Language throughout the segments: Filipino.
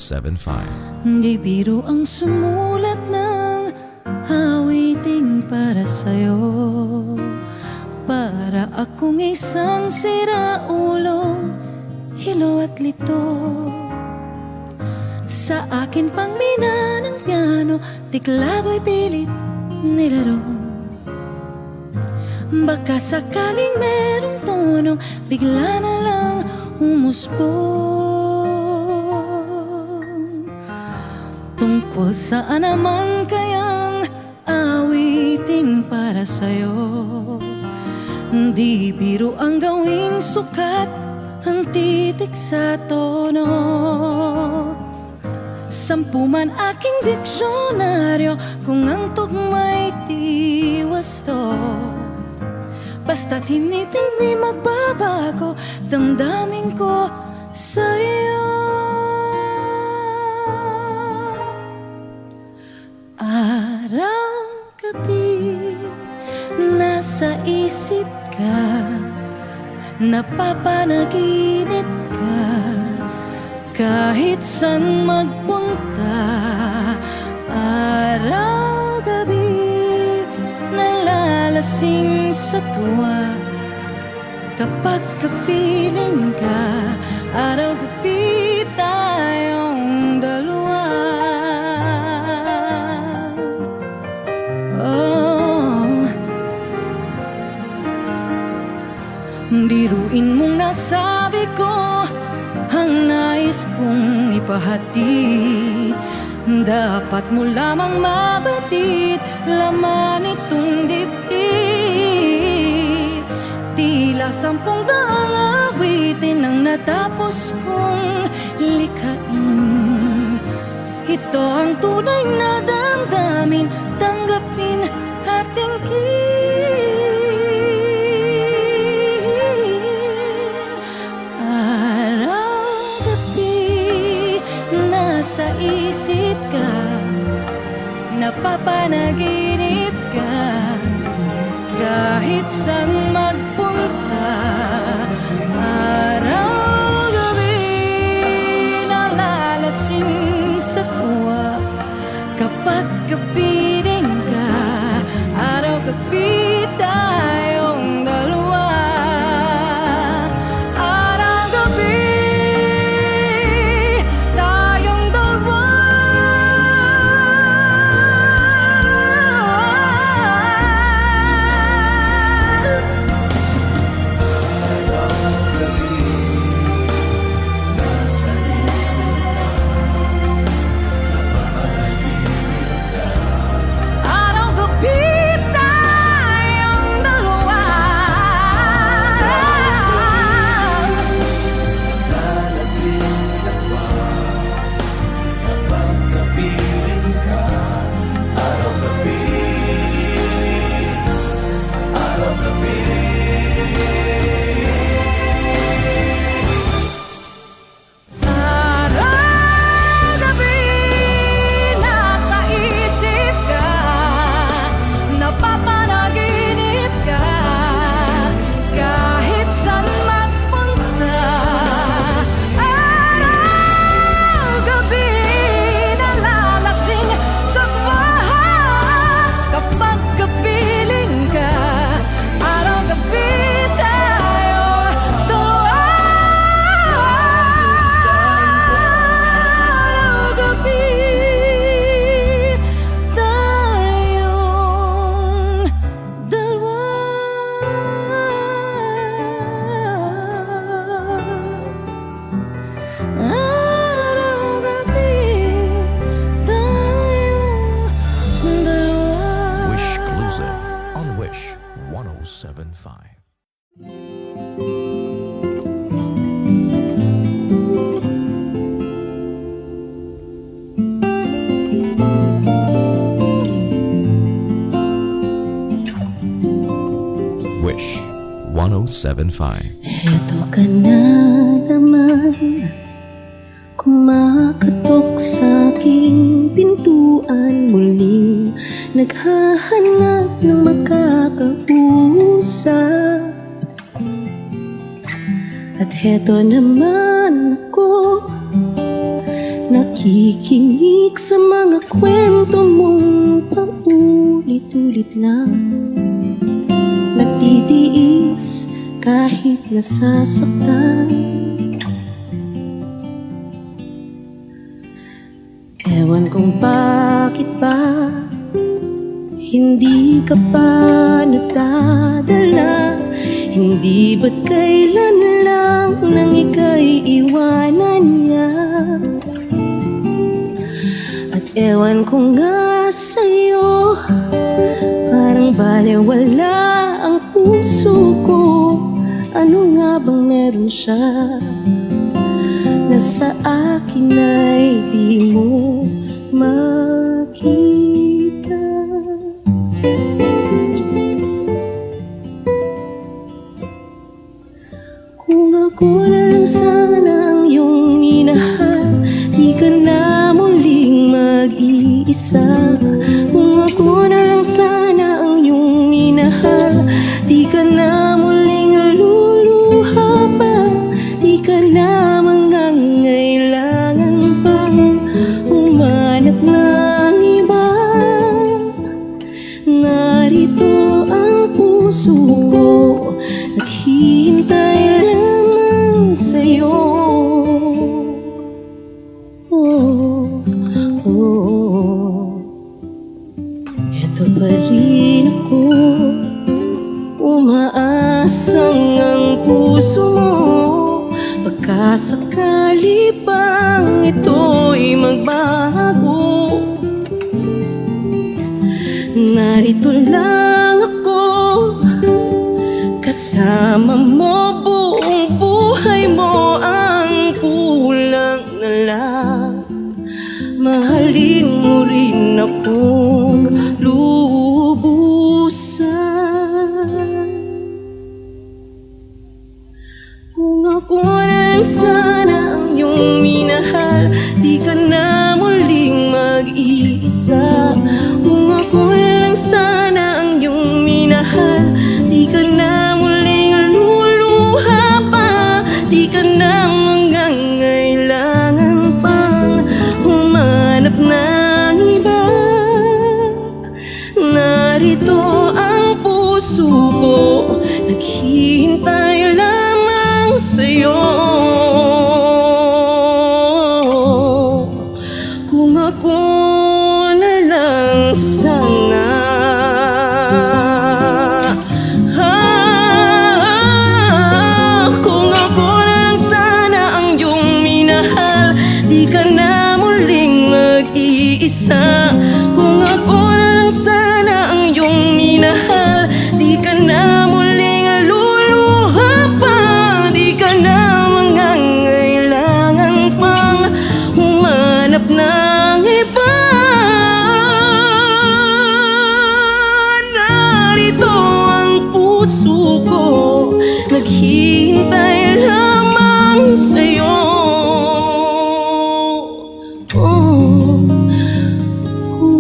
107.5. Di biro ang sumulat ng awiting para sa'yo, para akong isang siraulong hilo at lito. Sa akin pang mina ng piano, tiklado'y pilit nilaro. Baka sakaling merong tono, bigla na lang umusbong. Tungkol saan naman kayang awiting para sa'yo? Di biro ang gawing sukat ang titik sa tono. 10 man aking diksyonaryo kung ang tugma'y tiwasto. Basta't hindi magbabago damdamin ko sa'yo. Araw-gabi nasa isip ka, napapanaginip ka, kahit saan magpunta. Araw-gabi nalalasing sa tuwa, kapag kapiling ka. Araw-gabi tayong dalawa. Oh, biruin mong nasabi ko ang nais kong ipahatid. Dapat mo lamang mabatid laman itong dibdib. Tila 10 daang awitin ang natapos kong likhain. Ito ang tunay na damdamin, tanggapin at tingin. Araw-gabi nasa isip ka, napapanaginip ka, kahit saan magpunta. Araw-gabi nalalasing sa tuwa, kapag kapiling ka. Araw-gabi tayong dalawa. Araw-gabi tayong dalawa. Wish 107.5. Wish 107.5. Eto ka na naman, kumakatok sa aking pintuan, muling naghahanap ng makakausap. At heto naman ako, nakikita nakikinig sa mga kwento mong paulit-ulit lang. Nagtitiis kahit nasasaktan. Ewan kung bakit ba hindi ka pa nagdadala. Hindi ba't kailan lang nang ika'y iwanan niya. At ewan ko nga sa'yo, parang balewala ang puso ko. Ano nga bang meron siya na sa akin ay di mo makita? Kung ako na lang sana ang iyong minahal, di ka na muling mag-iisa. Kung ako na lang sana ang iyong minahal, di ka na muling luluha pa. Di ka na mangangailangan pang humanap ng iba. Narito ang puso ko, naghihintay lamang sa'yo. Ito pa rin ako, umaasang ang puso mo. Pagkasakali bang ito'y magbago, narito lang ako, kasama mo buong buhay mo. Ang kulang na lang, mahalin mo rin akong lubusan. Kung ako na lang sana ang iyong minahal, di ka na muling mag-iisa. Kung ako na lang sana ang iyong minahal, di ka na muling luluha pa. Di ka na mangangailangan pang humanap ng iba. Narito ang puso ko, naghihintay lamang sa'yo. Kung ako na lang sana, kung ako na lang sana ang iyong minahal, di ka na muling mag-iisa. Kung ako na lang sana ang iyong minahal, di ka na muling luluha pa. Di ka na mangangailangan pang humanap ng iba. Narito ang puso ko, naghihintay lamang sa'yo. Kung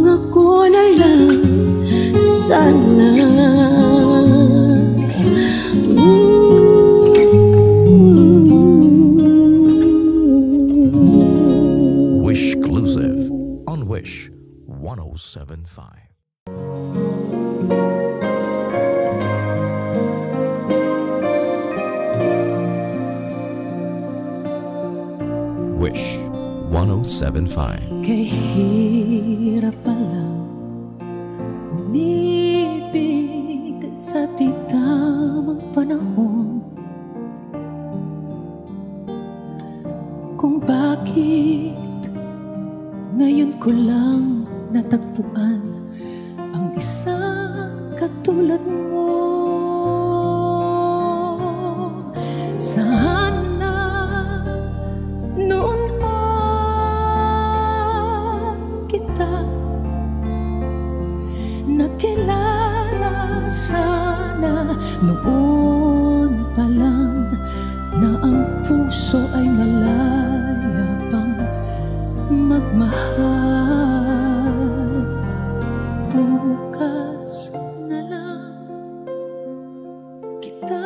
ako na lang sana. Wishclusive on Wish 1075. Wish 1075. Kay hirap palang umibig sa di tamang panahon. Kung bakit ngayon ko lang natagpuan ang isang katulad mo. Sana noon pa kita nakilala, sana noon pa lang na ang puso ay malaya pang magmahal. Bukas na lang kita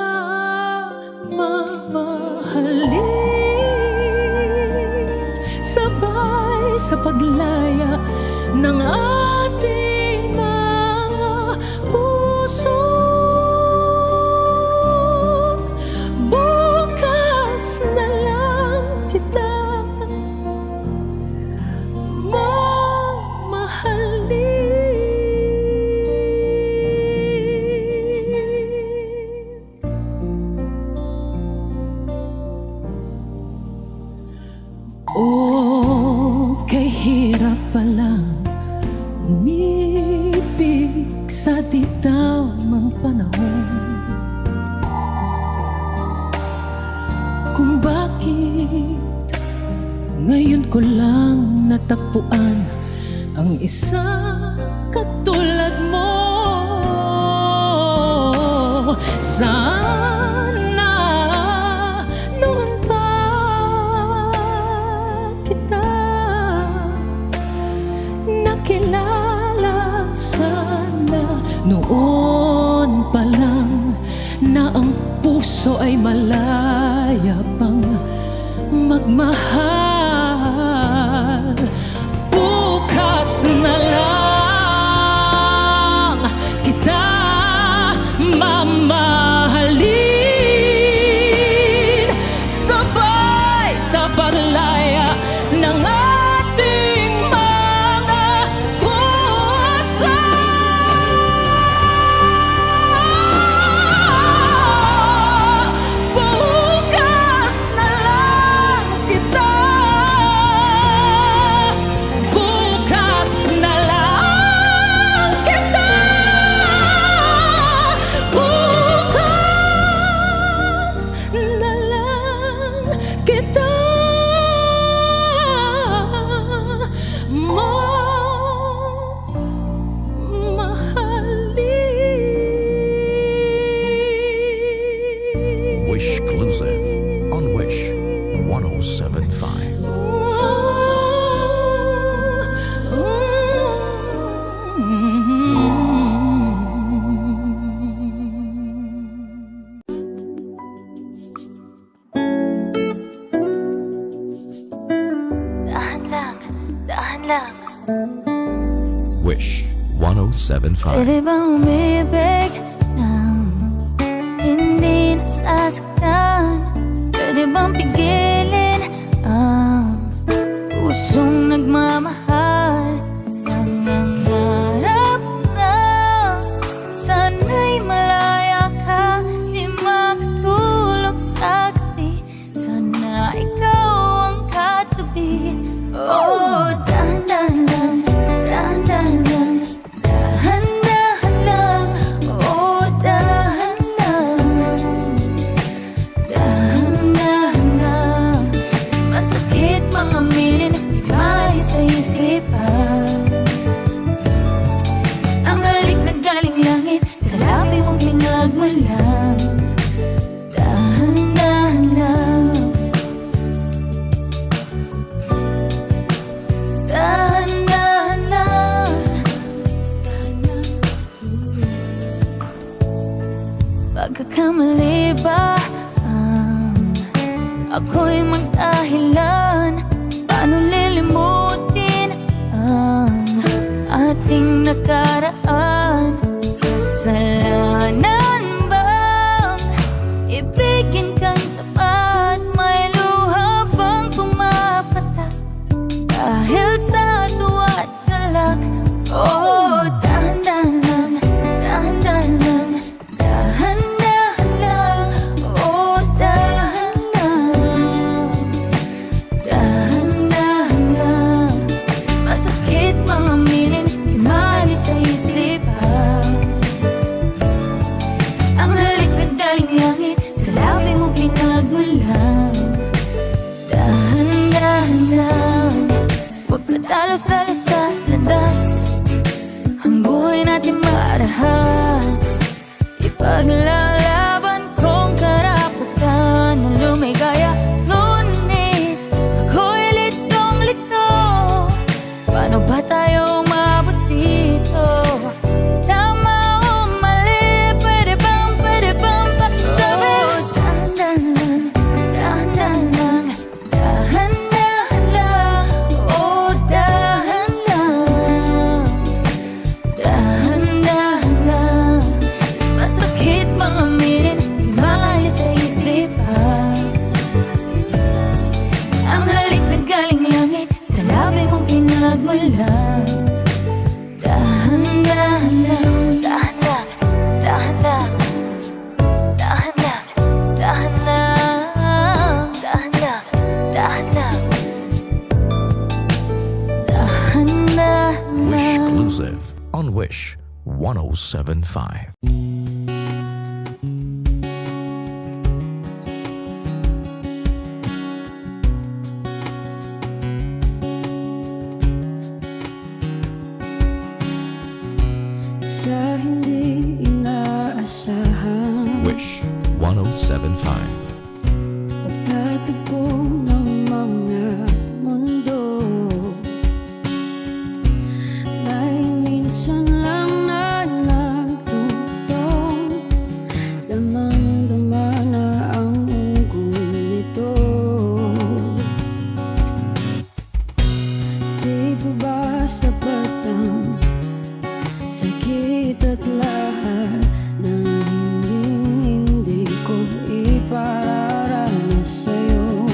mamahalin, sabay paglaya ng ating mga puso. Bukas na lang kita kay hirap palang umibig sa di tamang panahon. Kung bakit ngayon ko lang natagpuan ang isang katulad mo. Sana noon pa kita nakilala, sana noon pa lang na ang puso ay malaya pang magmahal. Bukas na lang kita mamahalin, sabay sa paglaya ng ating mga puso. Bukas na lang kita, bukas na lang kita, bukas na lang kita mamahalin. Wish Exclusive on Wish 1075. Dahan lang, dahan lang. Wish 1075. Pwede bang umibig nang hindi nasasaktan? Pwede bang pigilin ang pusong nagmamahal? Nangangarap na sana'y malaya ka, di makatulog sa gabi. Sana ikaw ang katabi. Oh, dahan-dahan lang, dahan-dahan lang, dahan-dahan lang. Oh, dahan-dahan, dahan-dahan lang. Masakit mga aminin, di maalis sa isipan. Ang halik na galing langit, sa labi mong pinagmulan. Dahan-dahan lang, dahan-dahan lang. Pagkakamali ba ang ako'y magdahilan? Paano lilimutin ang ating nakaraan? Kasalanan bang ibigin kang tapat? May luha bang pumapatak dahil sa tuwa at galak? Oh, dahan-dahan lang, dahan-dahan lang, dahan-dahan lang. Oh, dahan-dahan, dahan-dahan lang. Masakit mga aminin, di maalis sa isipan. Ang halik na galing langit, sa labi mo pinagmulan. Dahan-dahan lang, huwag padalos-dalos sa landas. Ang buhay natin marahas, ipaglalaban kong karapatan na lumigaya. Ngunit ako'y litong-lito, paano ba tayo umabot dito? Tama o mali, pwede bang pakisabi? Oh, dahan-dahan lang, dahan-dahan lang. Oh, dahan-dahan, mo lang. Dahan-dahan lang, dahan-dahan, dahan-dahan, dahan-dahan, dahan-dahan, dahan-dahan, dahan-dahan, dahan-dahan. Wishclusive on Wish 107.5. Sa hindi inaasahan, Wish 107.5. pagtatagpo ng mga mundo, may minsan lang na nagtutong, damang-dama na ang ugol nito. Di ba ba sapat ang sakit at lahat ng hindi ko ipararanas sa'yo?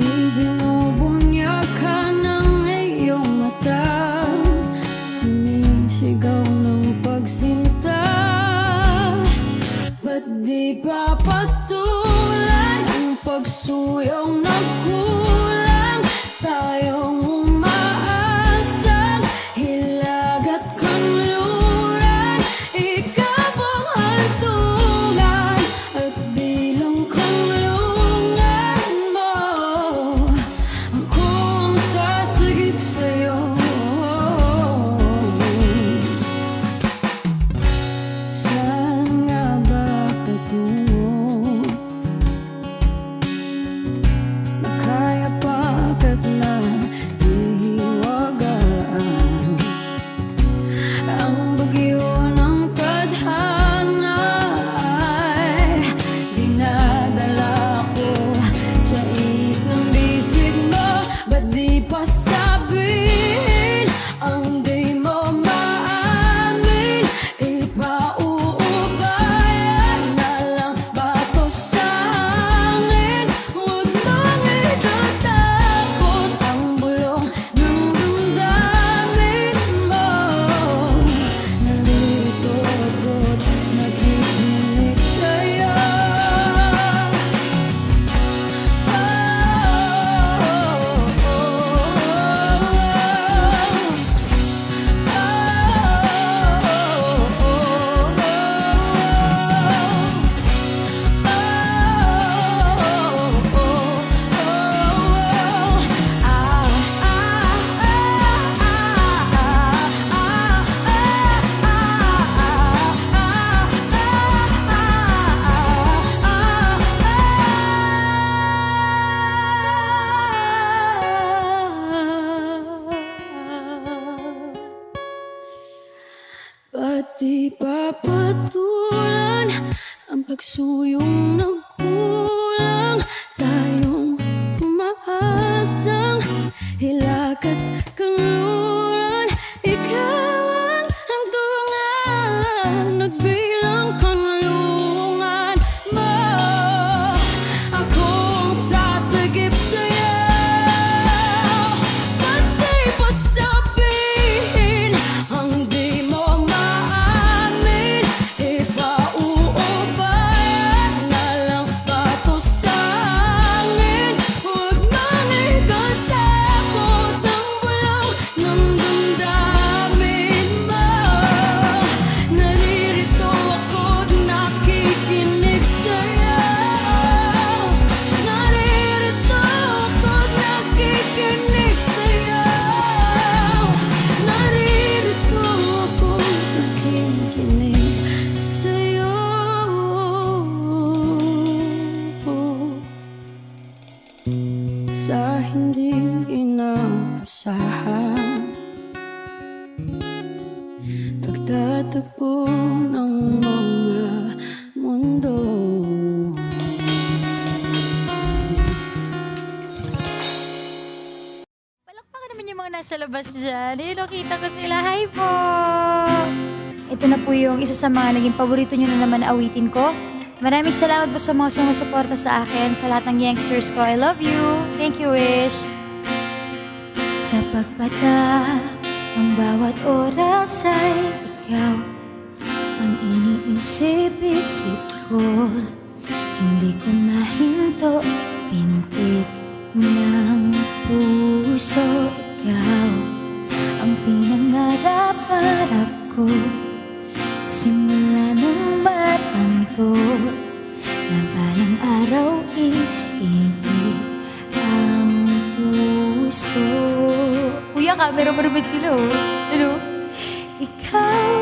Ibinubunyag ka ng iyong mata, sumisigaw ng pagsinta. Ba't di pa patulan ang pagsuyong nagkulang? Tayong umaasang hilag at kanluran, ikaw ang hantungan at bilang kanlungan mo. Akong sasagip sa'yo. Saan nga ba patungo? Na kaya pagkat na ihiwagaan ang bagyo ng tadhana ay dinadala ko sa init ng bisig mo. Ba't di pa sabihin ang di mo maamin? Ipauubayan na lang ba to sa hangin? Huwag mong itatakot ang bulong ng damdamin mo. Narito ako't nakikinig sa'yo. Ba't di pa patulan ang pagsuyong nagkulang? Tayong umaasang hilag at kanluran, ikaw ang hantungan at bilang kanlungan mo. Akong sasagip sa'yo. Ba't di pa sabihin ang di mo maamin? Ipauubayan na lang ba to sa hangin? Huwag mong ikatakot ang bulong ng damdamin mo. Naririto ako't nakikinig sa'yo. Naririto ako't nakikinig sa'yo. Naririto ako't nakikinig sa'yo. Sa hindi inaasahan, pagtatagpo ng mga mundo. Palakpakan naman yung mga nasa labas dyan. Nakita ko sila. Hi po! Ito na po yung isa sa mga naging paborito nyo na naman na awitin ko. Maraming salamat po sa mga sumusuporta sa akin, sa lahat ng youngsters ko. I love you. Thank you, Wish. Sa pagpatak ng bawat oras ay ikaw ang iniisip-isip ko. Hindi ko mahinto, pintig ng puso. Ikaw ang pinangarap-harap ko. Simula ng matanto na balang araw iibig ang puso. Kuya, camera mo naman sila, oh. Hello? Ikaw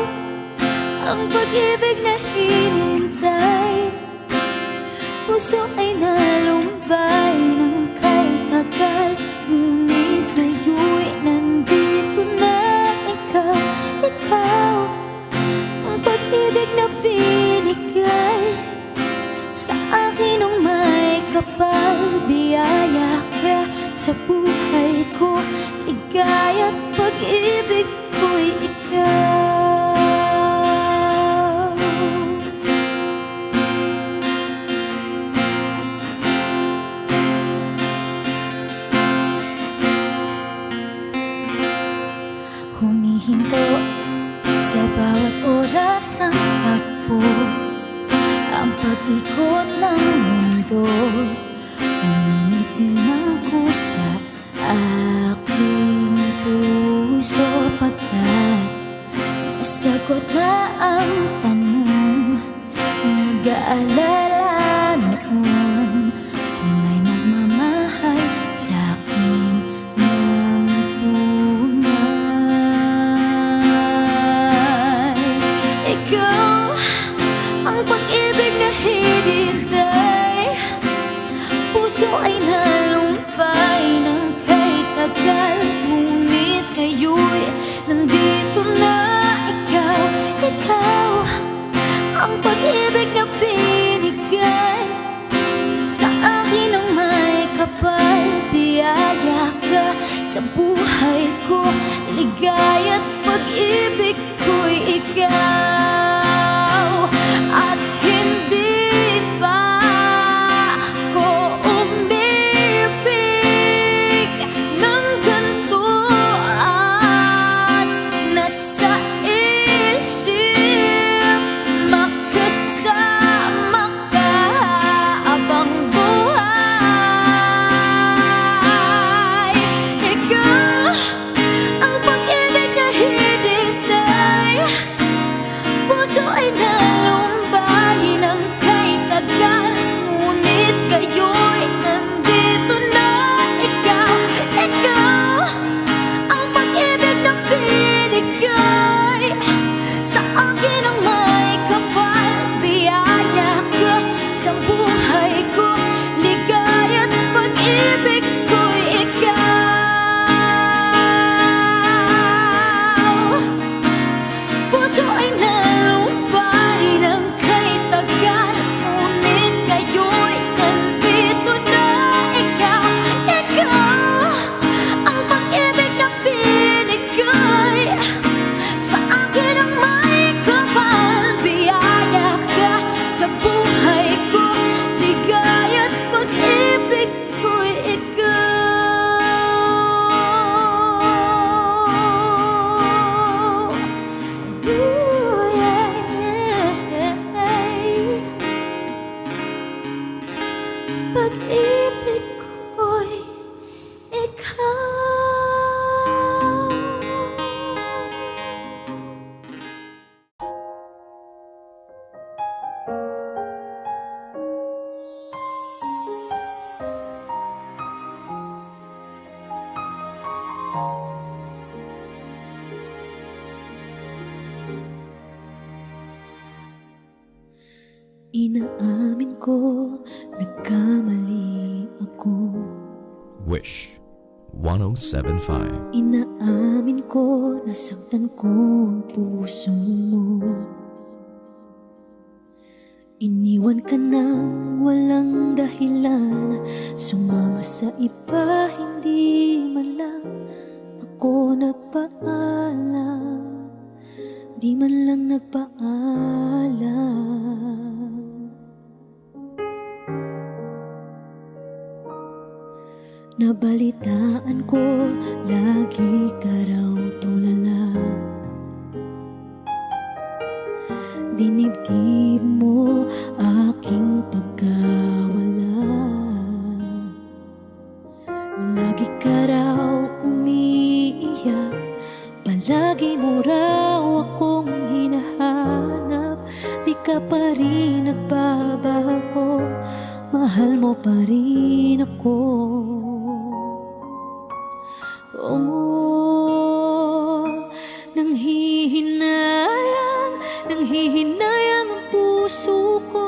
ang pag-ibig na hinintay. Puso ay nalumbay ng kay tagal. Ngunit ngayon'y nandito na ikaw. Ikaw ang pag-ibig na binigay sa akin ng may kapal. Biyaya ka sa buhay ko, ligaya't pag-ibig ko'y ikaw. Humihinto sa bawat oras ng takbo, ang pag-ikot ng mundo. Umingiti ng kusa aking puso, pagkat nasagot na ang tanong. Nag-aalala noon kung may magmamahal sa akin ng tunay. Ikaw ang pag-ibig na hinintay. Puso ay nalumpay ng kay tagal. Ngunit ngayon'y nandito na ikaw. Ikaw ang pag-ibig na binigay sa akin ng may kapal. Biyaya ka sa buhay ko, ligaya't pag-ibig ko'y ikaw. At hindi pa ko umibig ng ganito, at nasa isip makasama ka habang buhay. Ikaw ang pag-ibig na hinintay. Puso ay nalumbay ng kay tagal. Ngunit ngayon'y nandito na ikaw. Ikaw ang pag-ibig na binigay sa akin ng may kapal. Biyaya ka sa buhay ko, ligaya't pag-ibig ko'y ikaw. Puso ay nalumbay ng kay tagal. Ngunit ngayon'y nandito na ikaw. Ikaw ang pag-ibig na binigay sa akin ng may kapal. Biyaya ka sa buhay ko, ligaya't pag-ibig ko'y ikaw. Pag-ibig ko'y ikaw. Inaamin ko, nagkamali ako. Wish 1075. Inaamin ko, nasaktan ko ang puso mo. Iniwan ka nang walang dahilan, sumama sa iba, hindi man lang ako nagpaalam. Di man lang nagpaalam. Nabalitaan ko, lagi ka raw tulala. Dinibdib mo aking pagkawala. Lagi ka raw umiiyak, palagi mo raw akong hinahanap. Di ka pa rin nagbabago, mahal mo pa rin ako. Oh, nanghihinayang ang puso ko.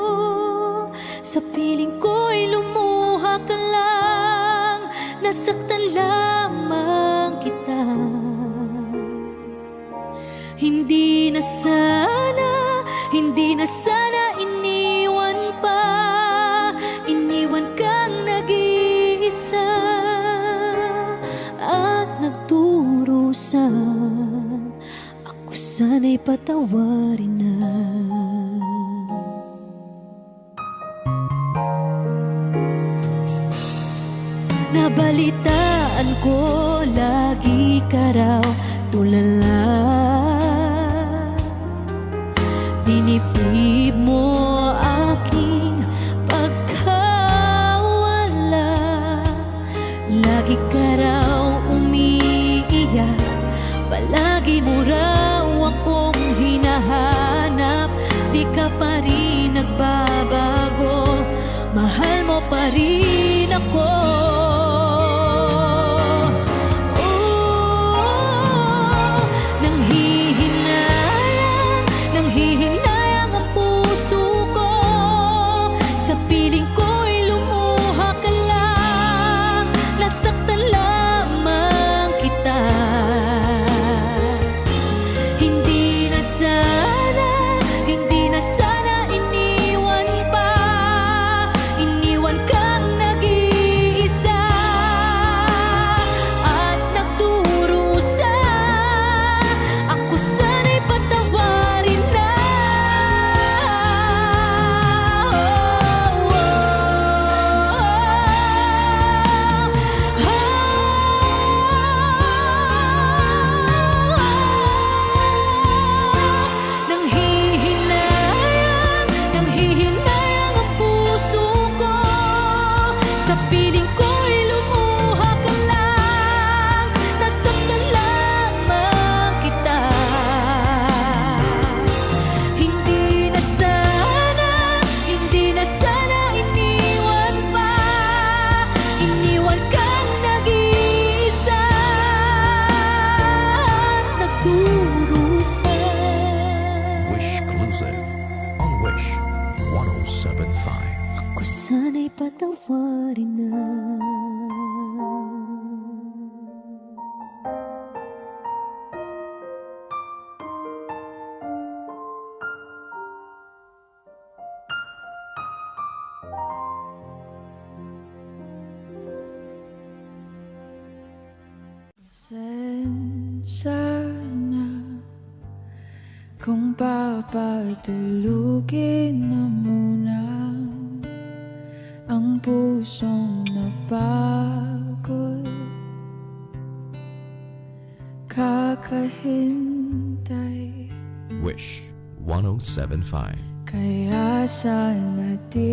Sa piling ko'y lumuha ka lang, nasaktan lamang kita. Hindi na sana iniwan pa, iniwan kang nag-iisa at nagdurusan. Ako sana'y patawarin na. Nabalitaan ko, lagi ka raw tulala. Dinibdib mo aking pagkawala. Lagi ka raw umiiyak, palagi mo raw akong hinahanap. Di ka pa rin nagbabago, mahal mo pa rin ako. Nanghihinayang ang puso ko. Sa piling ko'y lumuha ka lang, nasaktan lamang kita. Hindi na sana iniwan pa, iniwan kang nag-iisa at nagdurusa. Ako sana'y patawarin na. Nanghihinayang ang puso ko. Sa piling ko'y lumuha ka lang, nasaktan lamang kita. Hindi na sana iniwan pa, iniwan kang nag-iisa at nagdurusa. Wish Exclusive on Wish 1075. Ako sana'y patawarin na. Pasensya na kung papatulugin na muna ang pusong napagod. Kakahintay, Wish 1075. kaya sa natitirang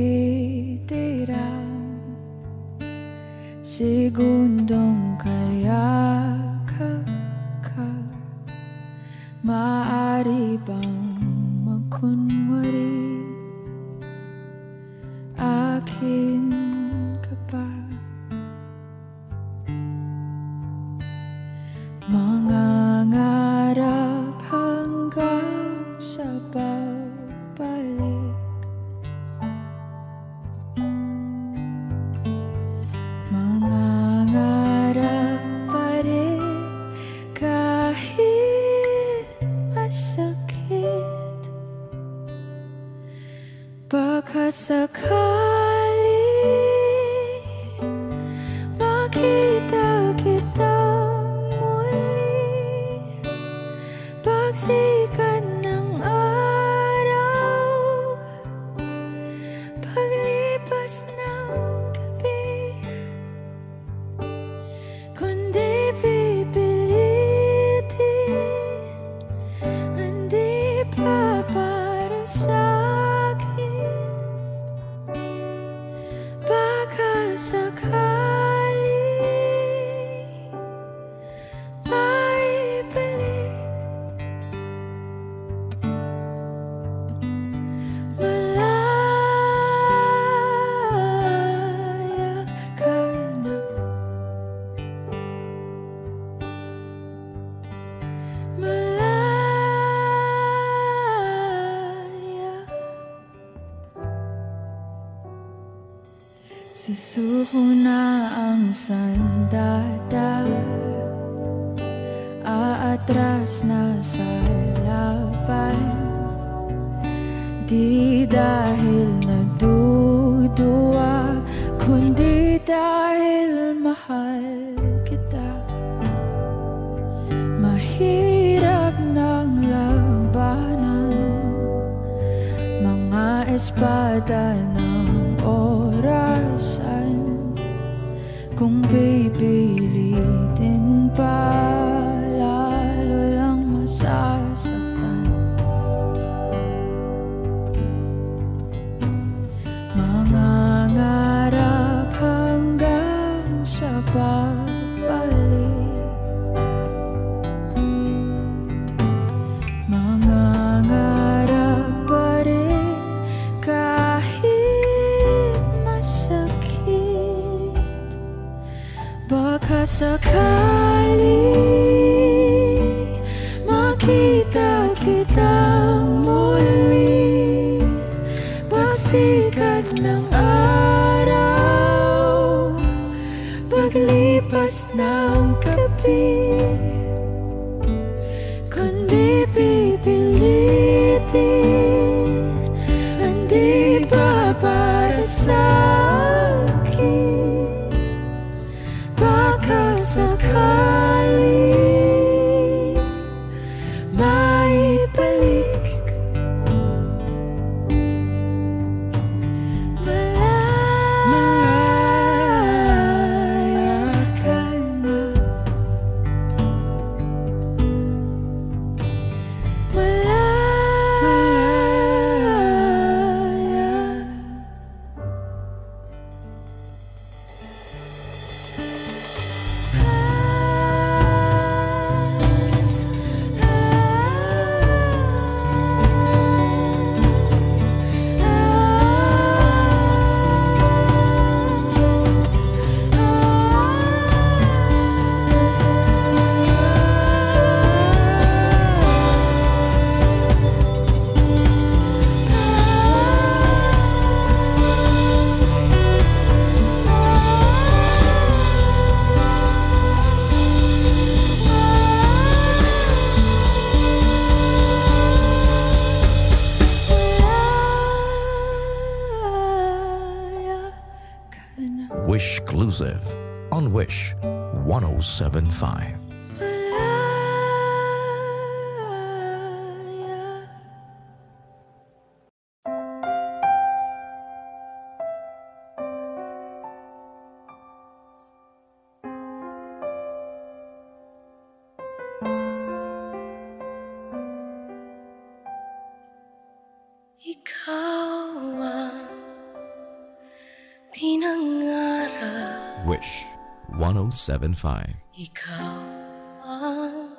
segundong kayakap ka, maaari bang magkunwari akin ka pa? Mangangarap hanggang sa pagbalik, mangangarap pa rin kahit masakit. Baka sakali makita kitang muli, pagsikat ng araw, paglipas ng gabi. Susuko na ang sandata, aatras na sa laban. Di dahil naduduwa, kundi dahil mahal kita. Mahirap ng labanan, mga espada ng orasan. Kung pipilitin pa, lalo lang masasaktan. Mangangarap hanggang sa pagbalik, mangangarap pa rin kahit masakit. Baka sakali makita kita muli, pagsikat ng araw, paglipas ng gabi. Kundi pipilitin, hindi pa para sa'kin. Baka sakali maibalik. Malaya ka na, malaya. Wishclusive on Wish 107.5. Ikaw ang pinangarap, Wish 107.5. ikaw ang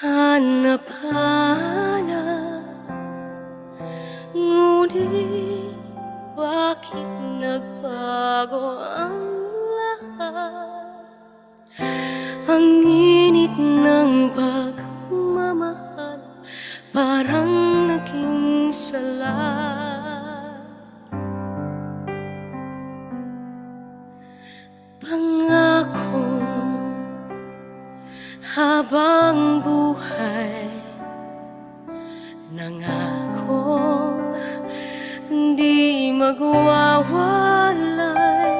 hanap-hanap. Ngunit bakit nagbago ang lahat? Ang init ng pagmamahal parang naging salat. Pangakong habang buhay, nangakong di magwawalay.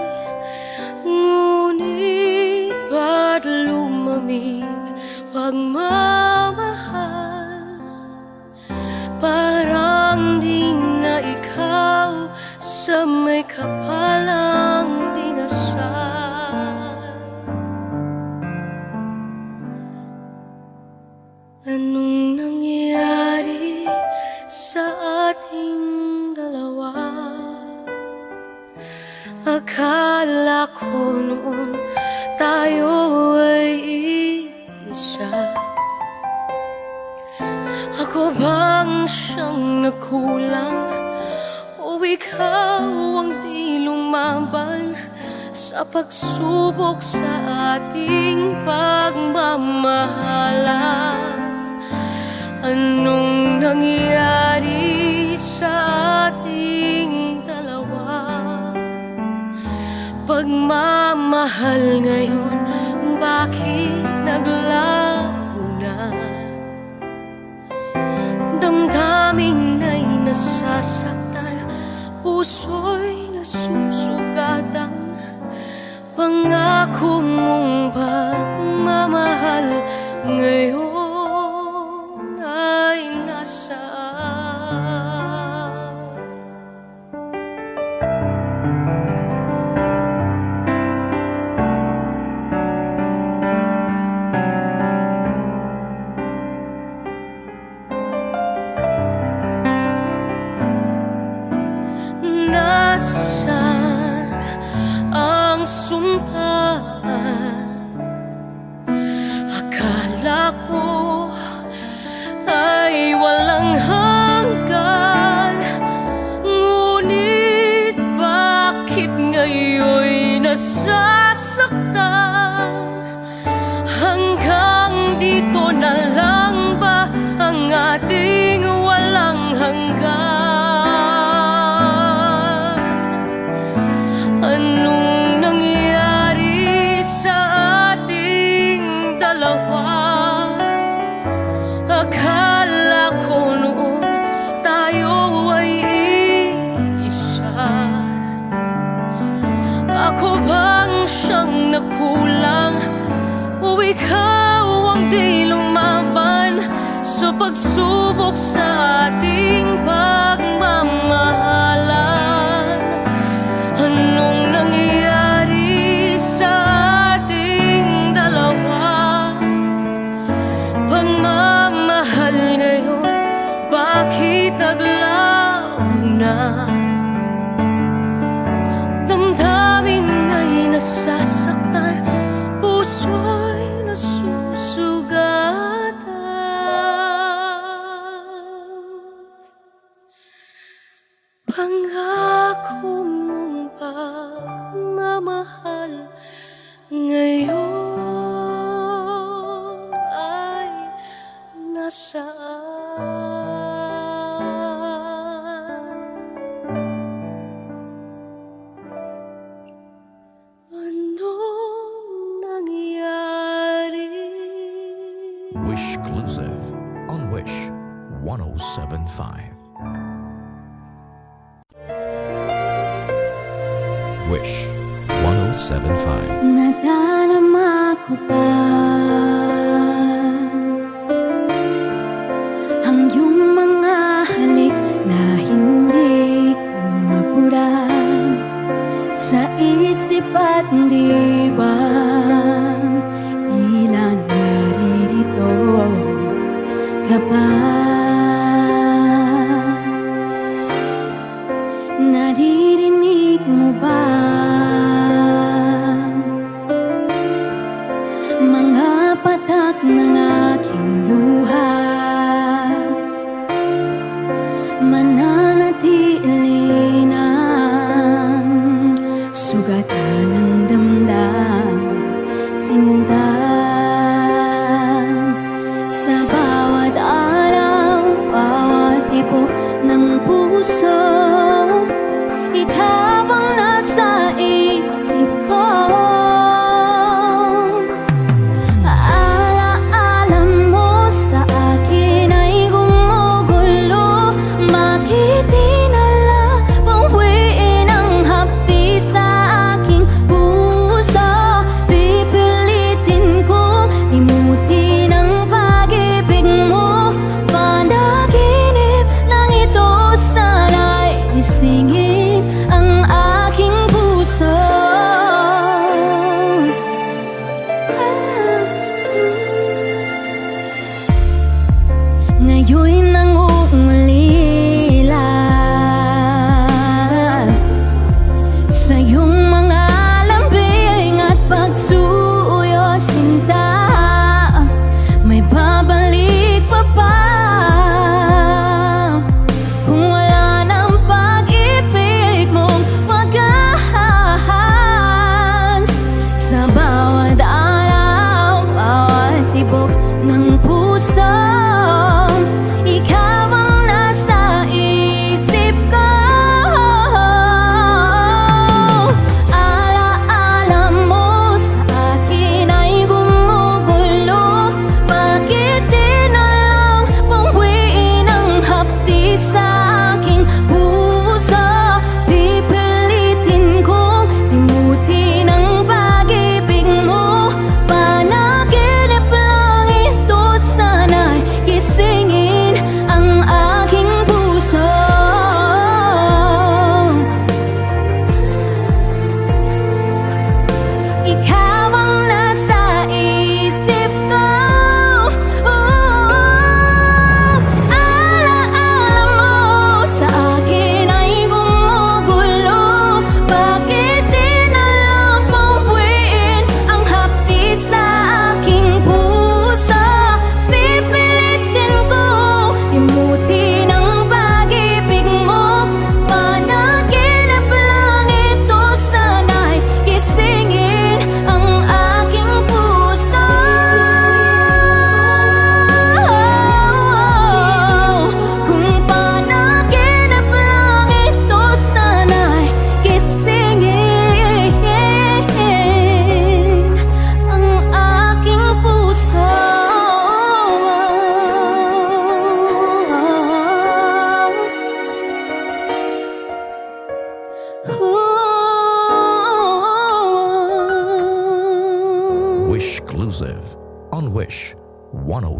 Ngunit ba't lumamig pagmamahal? Parang di na ikaw sa may kapalang dinasal. Anong nangyari sa ating dalawa? Akala ko noon tayo ay isa. Ako bang siyang nagkulang, o ikaw ang di lumaban sa pagsubok sa ating pagmamahalan? Anong nangyari sa ating dalawa? pagmamahal ngayon, bakit naglaho na? Damdamin ay nasasaktan, puso'y nasusugatan. Pangako mong pagmamahal ngayon ay nasaan? Nasaan ang sumpaan? Akala ko ay walang hanggan, ngunit bakit ngayon'y nasasaktan? Hanggang dito na lang ba ang ating walang hanggan? Anong nangyari sa ating dalawa? Akala ko noon tayo ay iisa. Ako bang siyang nakulang, o ikaw ang di lumaban sa pagsubok sa ating pagmamahalan? Anong nangyari sa ating dalawa? Pagmamahal ngayon, bakit naglaho na? Damdamin ay nasasaktan, puso'y nasusugatan. Pangako mong pagmamahal ngayon ay nasaan? Anong nangyari? Wishclusive on Wish 1075. Wish 1075. Nadarama ko ba ang iyong mga halik na hindi ko mapura sa isip at diwan? Ilan naririto ka ba? Naririnig mo ba mga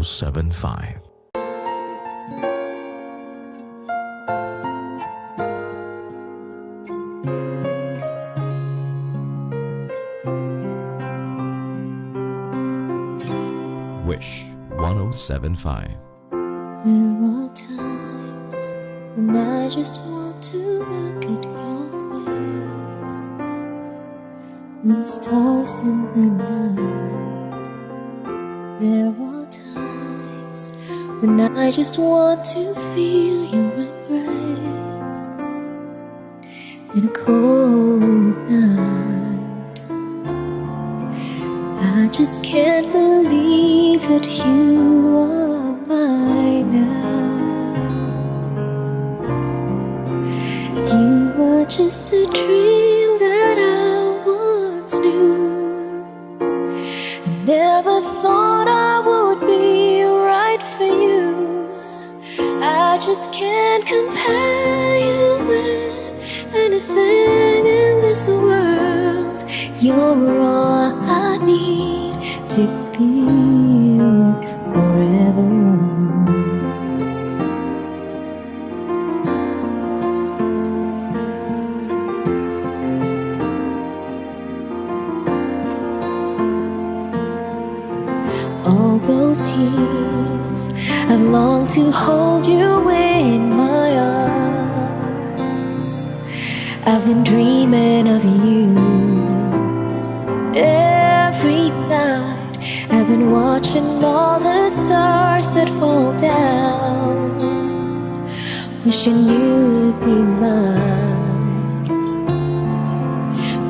1075. Wish 1075. There are times when I just want to look at your face, with the stars in the night. There are times when I just want to feel your embrace in a cold night. I just can't believe that you are mine now. You were just a dream that I once knew. I never thought I would be right for you. I just can't compare you with anything in this world. You're all I need to be with forevermore. All those years I've longed to hold you in my arms. I've been dreaming of you every night. I've been watching all the stars that fall down, wishing you would be mine.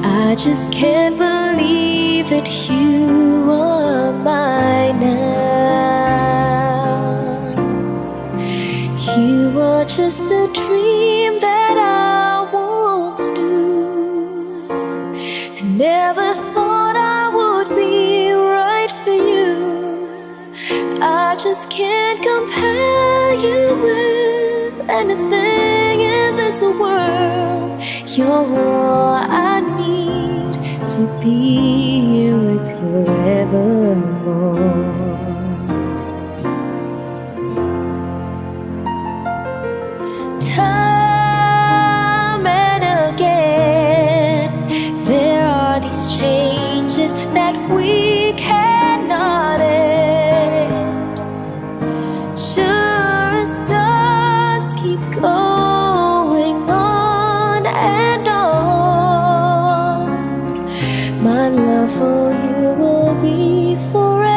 I just can't believe that you are mine now. You were just a dream that I once knew. I never thought I would be right for you. I just can't compare you with anything in this world. You're all I need to be with forevermore. Time and again, there are these changes that we cannot end. Sure as stars keep going on and on, my love for you will be forevermore.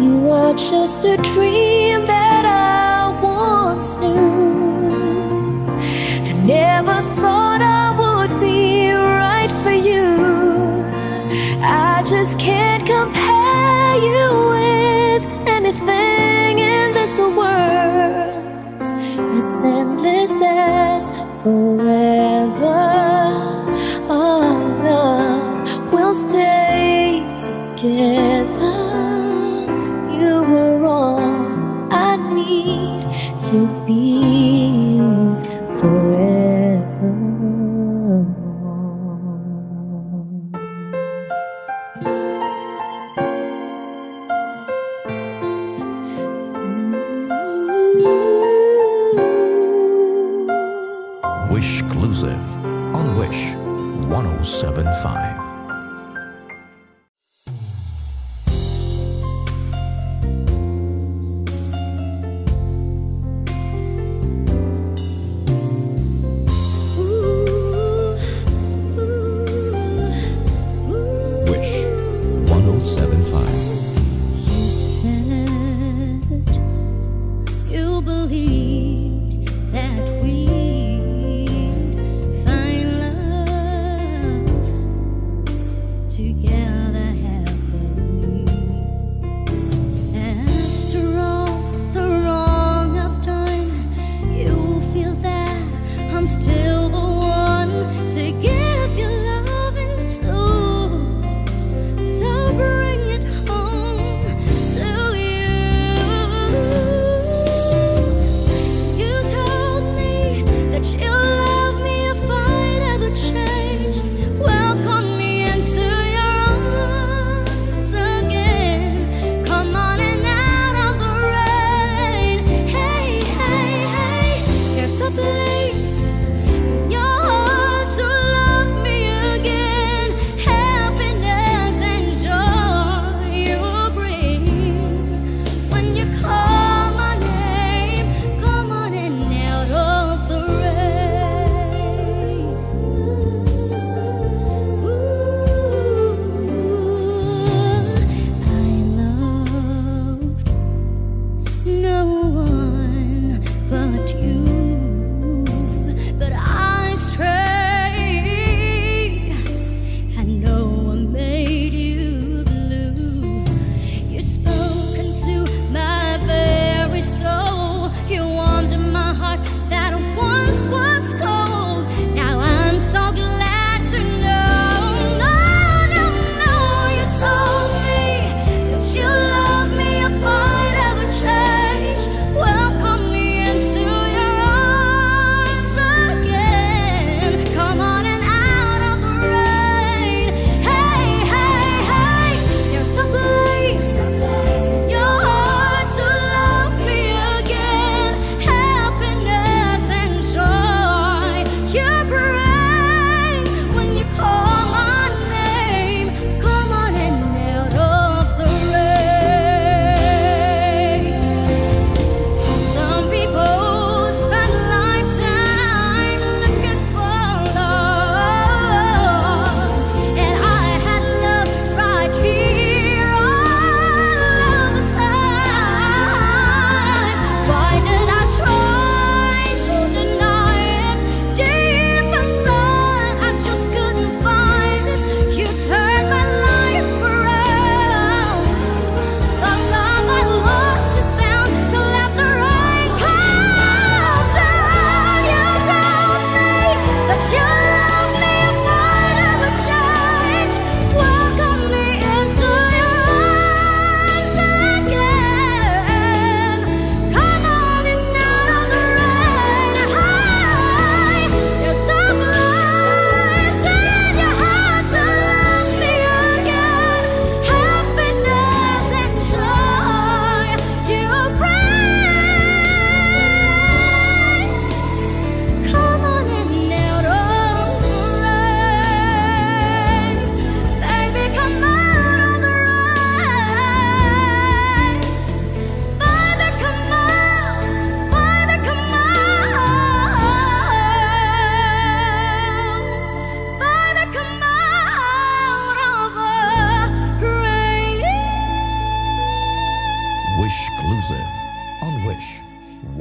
You were just a dream that I once knew. I never thought I would be right for you. I just can't compare you with anything in this world. As endless as forever, our love will stay together. You were all I need to be with forevermore. Wish exclusive on Wish 1075. Wish 1075. You said you believed that we'd find love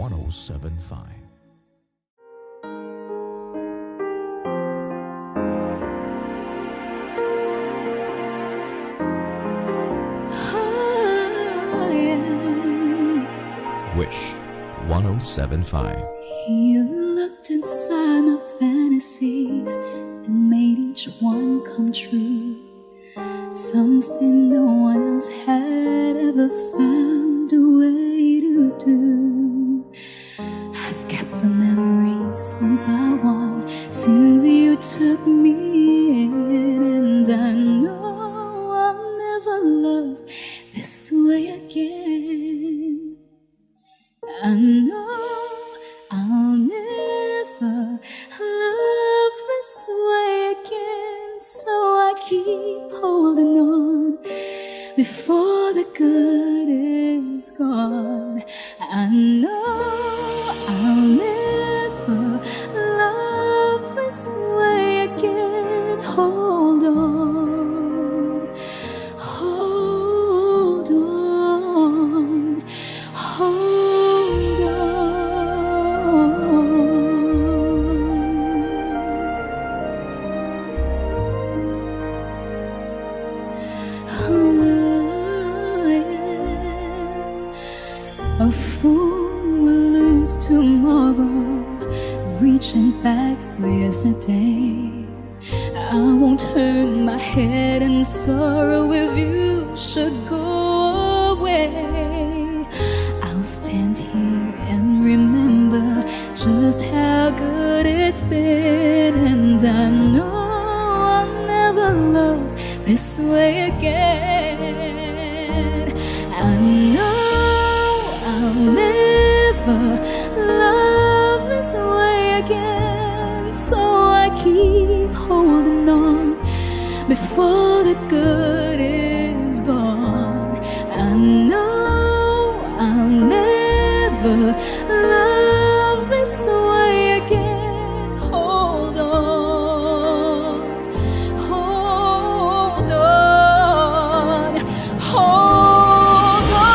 1075. Wish 1075. You looked inside my fantasies and made each one come true. Something no one else had ever found a way to do. I've kept the memories one by one since you took me in, and I know I'll never love this way again. I know I'll never love this way again, so I keep holding on before the good is gone. I know I'll never love this way again. Hold on, hold on, hold on. A fool will lose tomorrow, reaching back for yesterday. I won't turn my head in sorrow if you should go away. I'll stand here and remember just how good it's been, and I know I'll never love this way again. I know I'll never love this way again, so I keep holding on before the good is gone. I know I'll never love this way again. Hold on, hold on, hold on.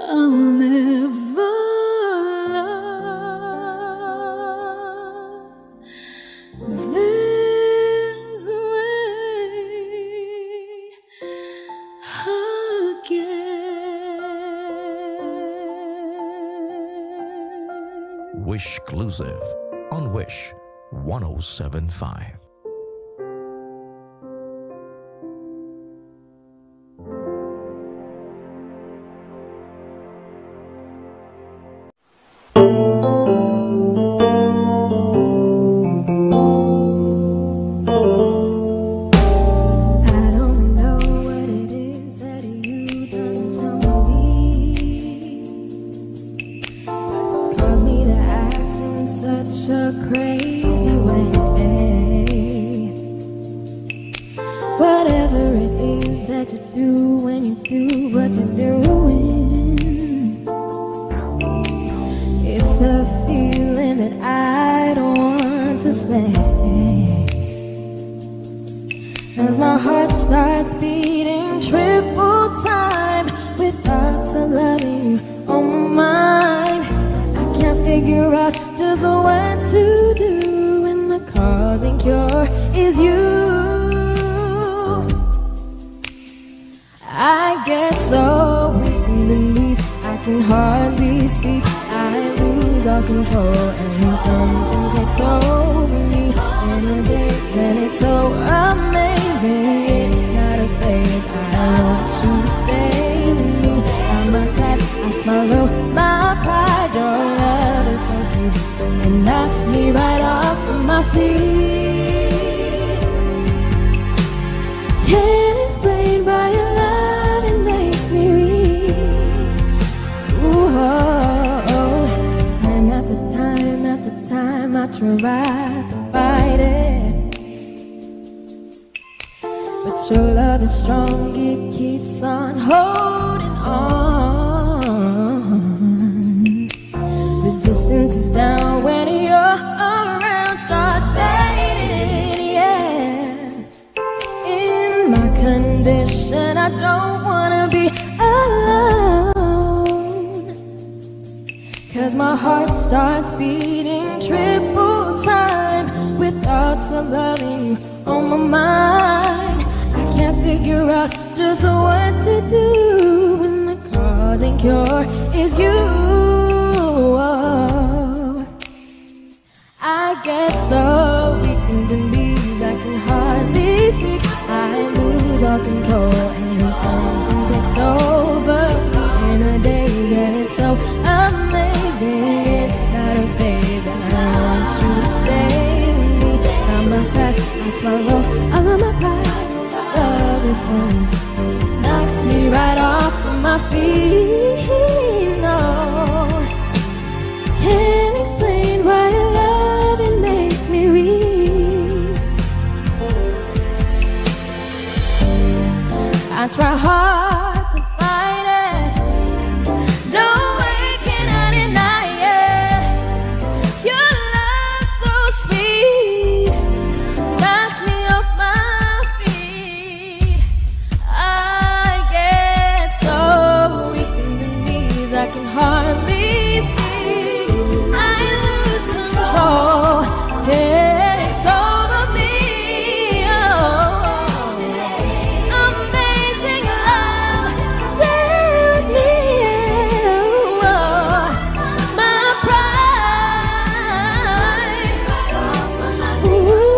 I'll never love this way again. Wish Exclusive on Wish 1075. Such a crazy way. Whatever it is that you do when you do what you're doing, it's a feeling that I don't want to stay. As my heart starts beating triple time with thoughts of loving you on my mind. I can't figure out just what to do when the cause and cure is you. I get so weak in the knees, I can hardly speak. I lose all control and something takes over me in a day, and it's so amazing. It's not a phase, I want you to stay with me. By my side, I swallow my pride. Your love is so sweet, it knocks me right off of my feet. Can't explain why your love, it makes me weak. Ooh, oh, oh. Time after time after time, I try to fight it, but your love is strong, it keeps on holding on. Resistance is down when you're around, starts fading, yeah. In my condition, I don't wanna be alone, 'cause my heart starts beating triple time with thoughts of loving you on my mind. I can't figure out just what to do when the cause and cure is you. I get so weak in the knees, I can hardly speak. I lose all control and something takes over me in a daze, and it's so amazing. It's not a phase, and I want you to stay with me. By my side, I swallow all of my pride. Love is home, knocks me right off of my feet. No, can't explain why your love, it makes me weak. I try hard to fight it, no way can I deny it. Your love so sweet, knocks me off my feet. I get so weak in the knees, I can hardly speak. I lose control, takes over me. Oh, amazing love, stay with me. Oh, my pride. Ooh,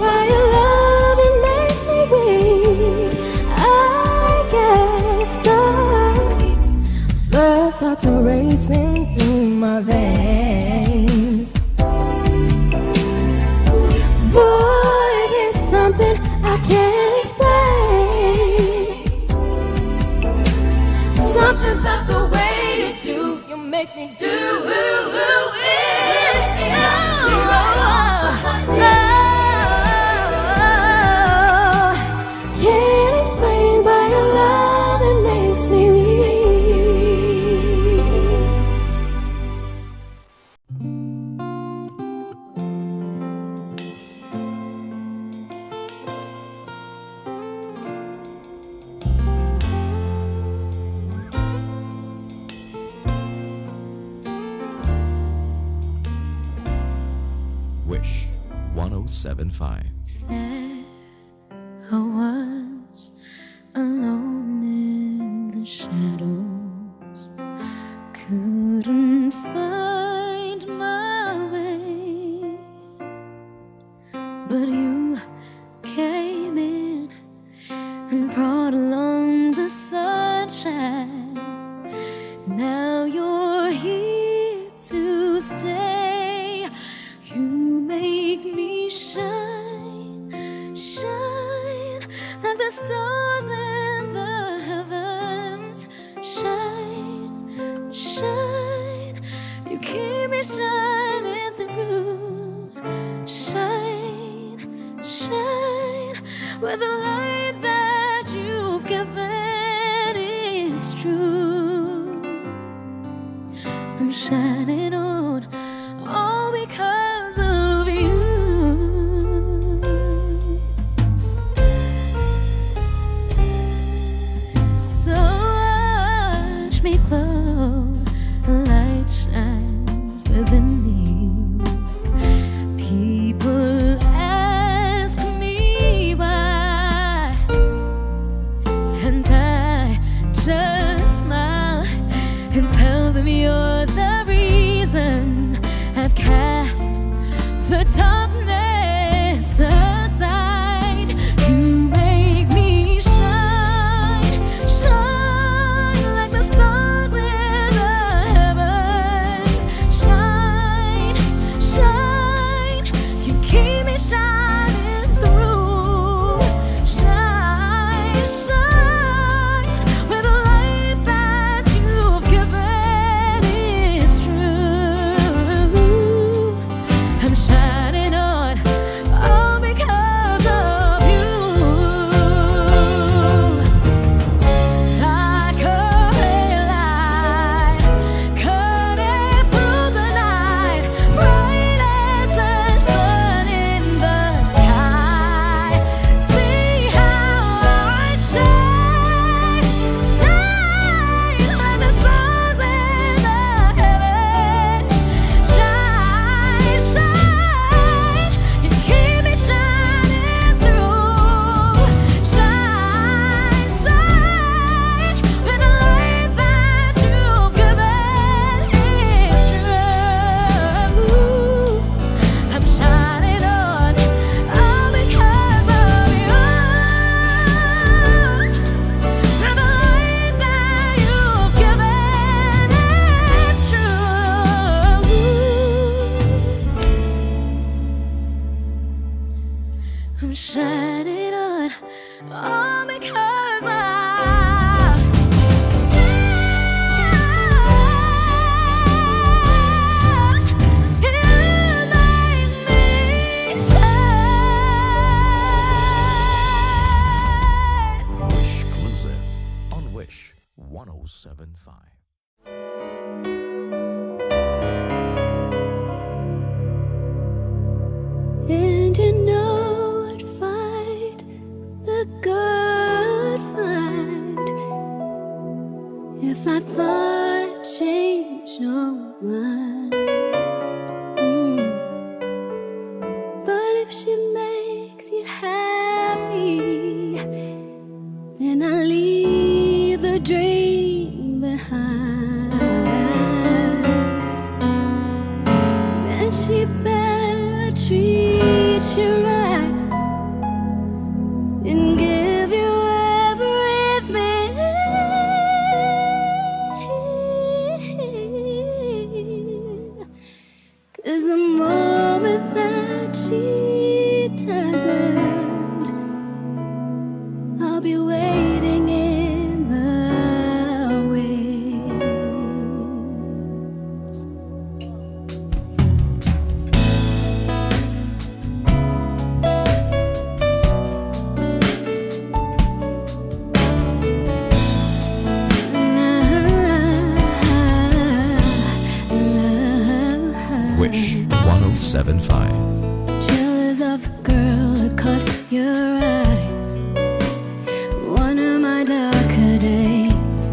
why your love, it makes me weak. I get so, blood starts racing through my veins. Boy, it's something I can't explain. Something about the way you do, you make me do it. Can't explain why your love, it makes me weak. Wish 1075. I was alone in the shadows, couldn't find my way, but you came in and brought along the sunshine. Now you're here to stay. You make me shine, shine like the stars in the heavens. Shine, shine, you keep me shining through. Shine, I'm shining on, all because you make me shine. Exclusive on Wish 1075. And you know I'd fight the good fight if I thought I'd change your mind. But if she makes you happy, then I'll leave the dream behind. And she better treat you right and give you everything. 'Cause the moment that she doesn't, I'll be waiting in the wings. Wish 1075. Jealous of the girl who caught your eye. One of my darker days,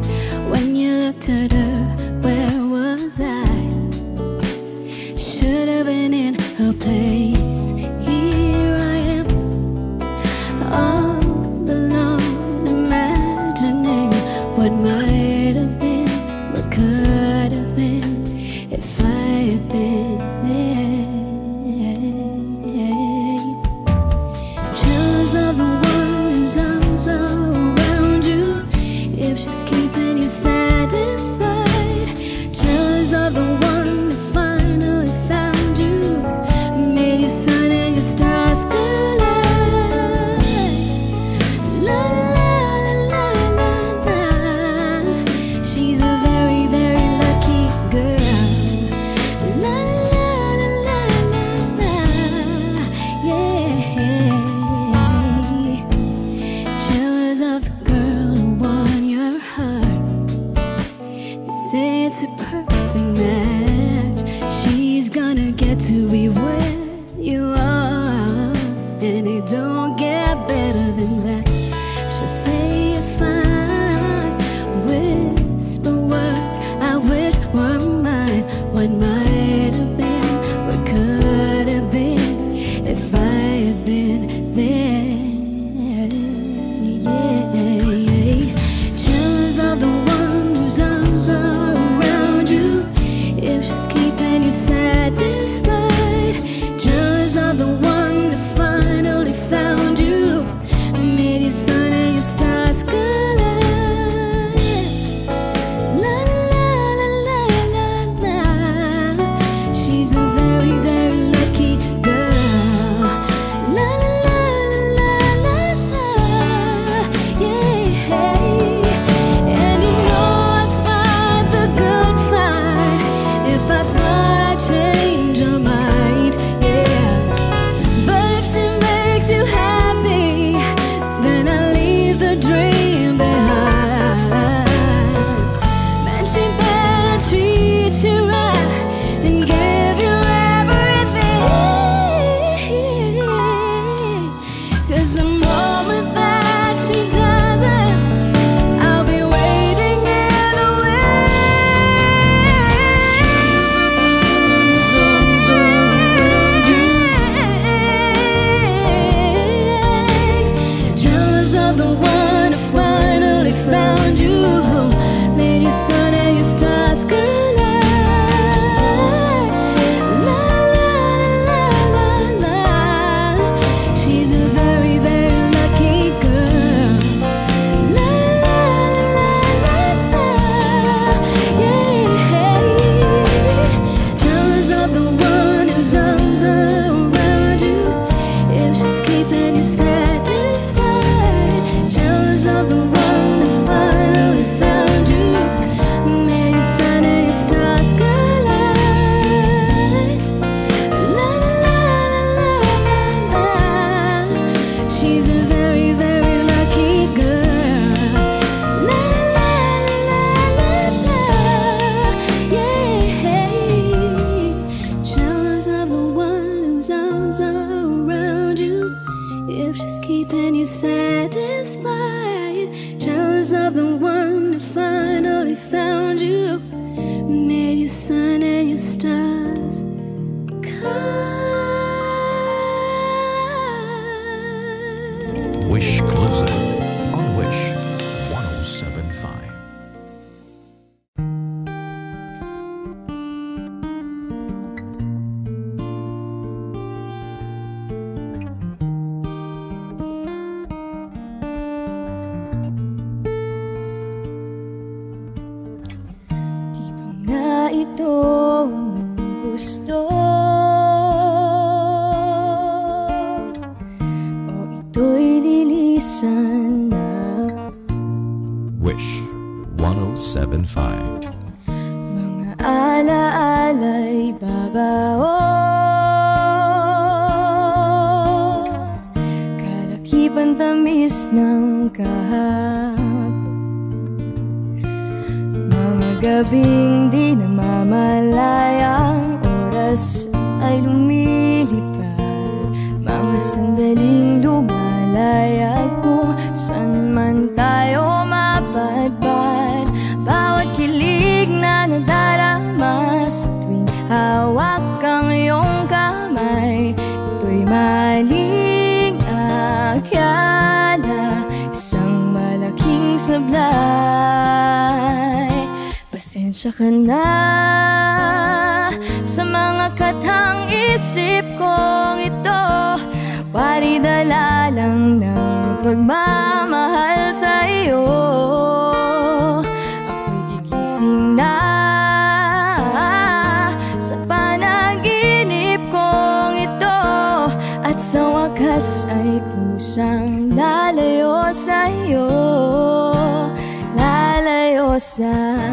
when you looked at her, where was I? Should have been in her place. Here I am, all alone, imagining what might have been, what could have been, if I had been there. Jealous of the one whose arms are around you, if she's keeping you satisfied. Jealous of the one who finally found you, made your sun and your stars collide. La la la la la la. She's a very, very lucky girl. La la la la la la. Yeah. Jealous of the girl who won your heart. They say it's a perfect match. She's gonna get to be where you are, and it don't get better than that. She'll say you're fine, whisper words I wish were mine. What might have been, what could have been, if I had been there. Yeah. Jealous of the one whose arms are around you, if she's keeping you satisfied. Jealous of the one that finally found you, made you if she's keeping you satisfied. Jealous of the one that finally found you, made your sun and your stars collide. Wish Exclusive on Wish 107.5. Na ito ang gusto, o ito'y lilisan na ako. Wish 107.5. Mga alaala'y babaon, kalakipan tamis ng kahapon. Mga gabing di namamalayang oras ay lumilipad, mga sandaling lumalayag kung saan man tayo mapadpad. Bawat kilig na nadarama sa tuwing hawak ang iyong kamay, ito'y maling akyala, isang malaking sablay. Pasensya ka na sa mga katang isip kong ito, waridala lang ng pagmamahal sa iyo. Ako'y gigising na sa panaginip kong ito, at sa wakas ay kusang lalayo sa iyo, lalayo sa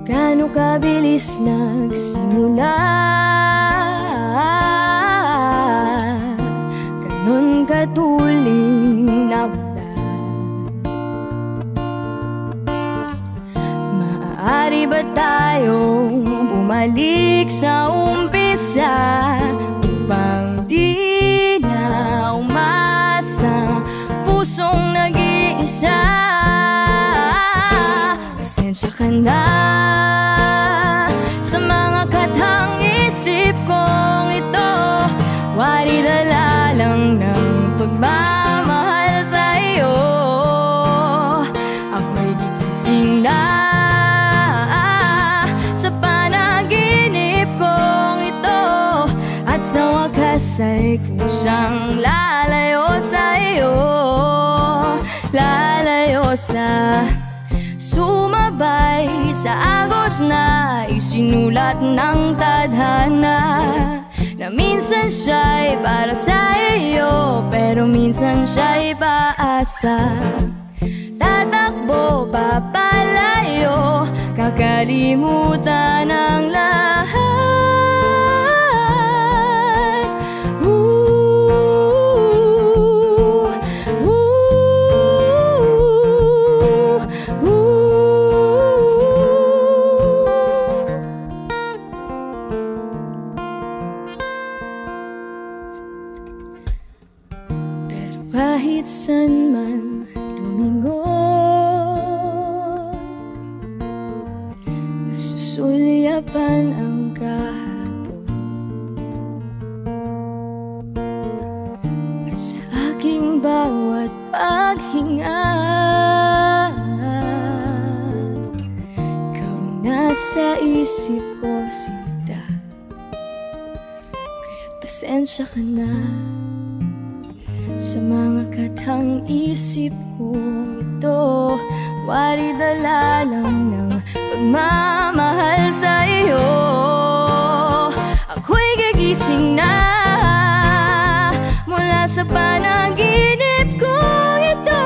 gaano kabilis nagsimula, ganon katuling nawala. Maaari ba tayong bumalik sa umpisa, upang di na umasa pusong nag-iisa? Pasensya ka na sa mga katang isip kong ito, waridala lang ng pagmamahal sa iyo. Ako'y gigising na sa panaginip kong ito, at sa wakas ay kusang lalayo sa iyo, lalayo sa sumabay sa agos na isinulat ng tadhana, na minsan siya'y para sa iyo, pero minsan siya'y paasa. Tatakbo papalayo, kakalimutan ang lahat. Kahit san man lumingon, nasusulyapan ang kahapon, at sa aking bawat paghinga, ikaw ang nasa isip ko, sinta. Kaya't pasensya ka na sa mga katang isip kong ito, waridala lang ng pagmamahal sa iyo. Ako'y gigising na mula sa panaginip kong ito,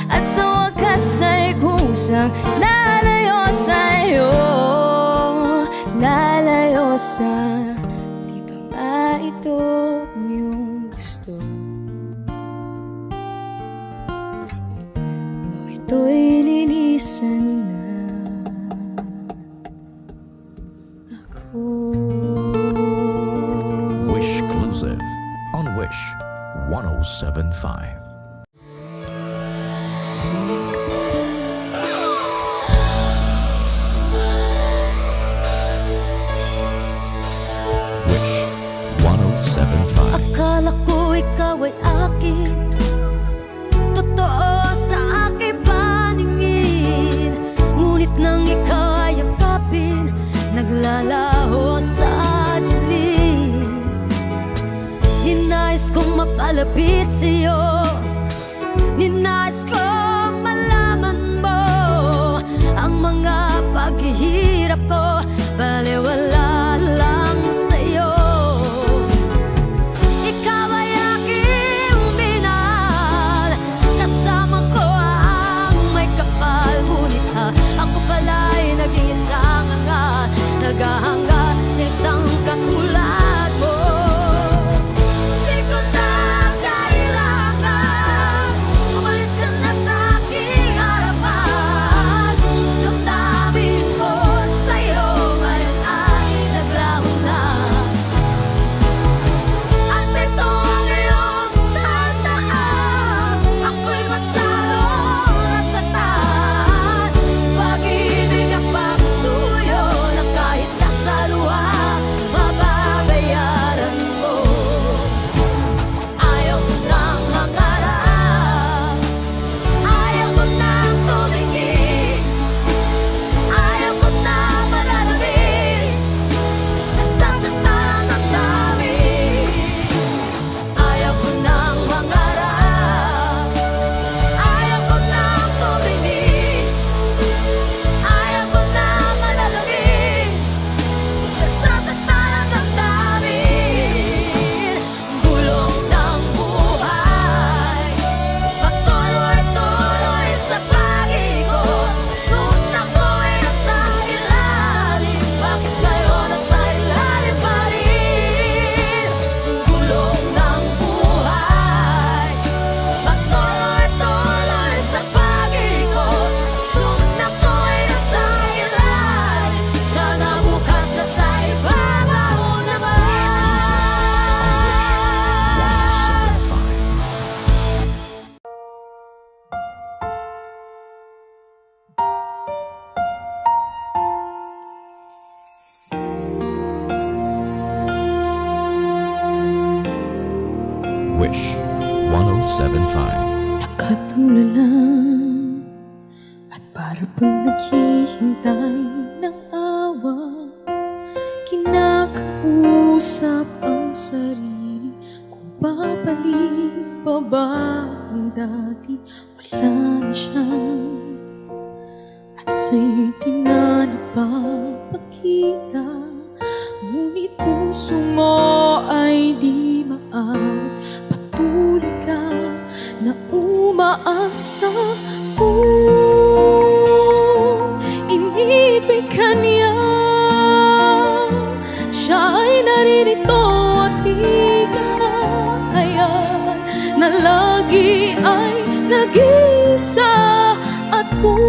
at sa wakas ay kusang lalayo sa iyo, lalayo sa di ba nga ito ang iyong gusto. Exclusive on Wish 1075. Wish 1075. Akala ko ikaw ay akin, totoo sa aking paningin. Ngunit nang ikaw ay yakapin, naglalaho sa dilim. Ninais kong mapalapit sa'yo, ninais kong malaman mo ang mga paghihirap ko, baliwala lang sa'yo. Ikaw ay aking minahal, kasama ko ang may kapal. Ngunit ako pala'y naging isang angal, naghahangad ng isang katulad mo. Di ko na kailangan umalis ka na sa aking harapan. Damdamin ko sa'yo ngayon ay naglaho na, at ito ang iyong tandaan. Ako'y masyadong nasaktan, pag-ibig ang pagsuyo na kahit nasa luha, mababayaran mo. Ayaw ko nang mangarap, ayaw ko nang tumingin, ayaw ko nang manalamin, nasasaktan ang damdamin. Ayaw ko nang mangarap, ayaw ko nang tumingin, ayaw ko nang manalamin, nasasaktan ang damdamin. Gulong ng buhay, patuloy-tuloy sa pag-ikot. Ngunit ako'y nasa ilalim, bakit ngayon nasa ilalim pa rin? Gulong ng buhay, patuloy-tuloy sa pag-ikot. Ngunit ako'y nasa ilalim, sana bukas na sa ibabaw naman. 1075. Wish 1075. Nakatulala at para bang naghihintay ng awa, kinakausap ang sarili kung babalik pa ba ang dati. Wala na siya at sa'yo'y di nga napapakita, ngunit puso mo ay di maawat. Patuloy ka na umaasa kung inibig ka niya. Siya ay naririto at di kahayaan na lagi ay nag-iisa. At kung